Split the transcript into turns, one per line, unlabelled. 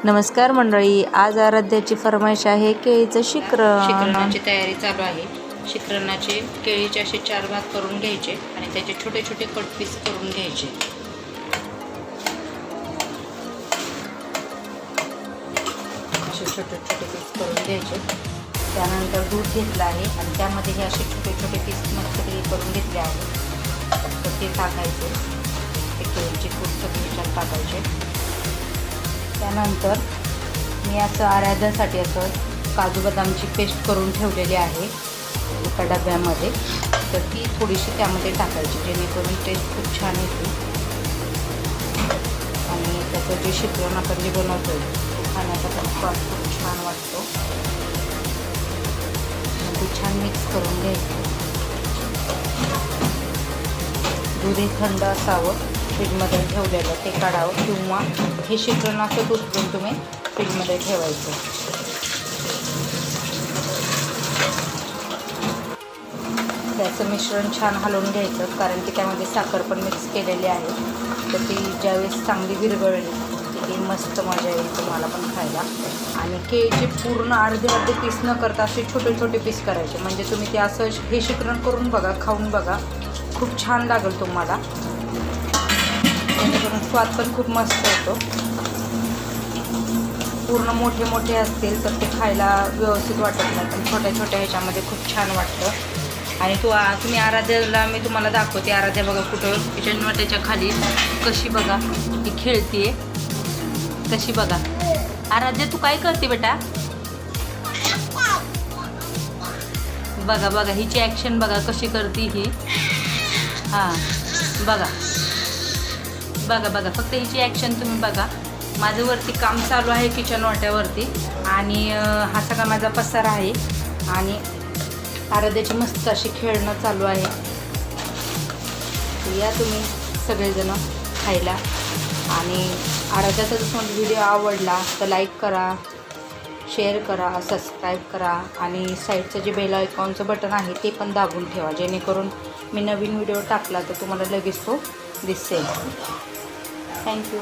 नमस्कार मंडळी, आज आराध्याची फरमाईश आहे केळीचं शिकरण.
शिकरणाची तयारी चालू आहे. शिकरणाचे केळीचे असे 4 भाग करून घ्यायचे आणि त्याचे छोटे छोटे कट पीस करून घ्यायचे. असे छोटे छोटे पीस करून घ्यायचे. त्यानंतर दूध घेतलं आहे आणि त्यामध्ये हे असे छोटे छोटे पीस मस्तपैकी करून घेतले आहे. तर ते टाकायचे. ते केळीची खूप सगळी टाकायचे. त्यानंतर मी असं आराध्यासाठी असं काजू बदामची पेस्ट करून ठेवलेली आहे एका डब्यामध्ये. तर ती थोडीशी त्यामध्ये टाकायची जेणेकरून टेस्ट खूप छान येते आणि त्याचं जे शिकरण आपण जे बनवतो ते खाण्याचा पण स्वाद खूप छान वाटतो. ते छान मिक्स करून घ्यायचं. दूध हे थंड असावं, फ्रीजमध्ये ठेवलेलं ते काढावं किंवा हे शिकरण असं उचलून तुम्ही फ्रीजमध्ये ठेवायचं. त्याचं मिश्रण छान हलवून घ्यायचं कारण की त्यामध्ये साखर पण मिक्स केलेली आहे. तर ती ज्यावेळेस चांगली विरघळली की ती मस्त मजा येईल तुम्हाला पण खायला. आणि केळीचे पूर्ण अर्धे पीस न करता असे छोटे छोटे पीस करायचे. म्हणजे तुम्ही ते असं हे शिकरण करून बघा, खाऊन बघा, खूप छान लागेल तुम्हाला. जेणेकरून स्वाद पण खूप मस्त येतो. पूर्ण मोठे मोठे असतील तर ते खायला व्यवस्थित वाटत नाही, पण छोट्या छोट्या ह्याच्यामध्ये खूप छान वाटतं. आणि तुम्ही आराध्याला मी तुम्हाला दाखवते. आराध्या बघा कुठं किचन वाट्याच्या खाली कशी बघा ती खेळतीये, कशी बघा. आराध्या तू काय करते बेटा? बघा बघा हिची ॲक्शन बघा कशी करते ही. हां बघा बघा बघा फक्त हिची ॲक्शन तुम्ही बघा. माझं वरती काम चालू आहे किचन वाट्यावरती आणि हा सगळा माझा पसारा आहे आणि आराध्याची मस्त अशी खेळणं चालू आहे. या तुम्ही सगळेजण खायला. आणि आराध्याचा जर व्हिडिओ आवडला तर लाईक करा, शेअर करा, सबस्क्राईब करा आणि साईडचं जे बेल आयकॉनचं बटन आहे ते पण दाबून ठेवा जेणेकरून मी नवीन व्हिडिओ टाकला तर तुम्हाला लगेच तो दिसेल. थँक्यू.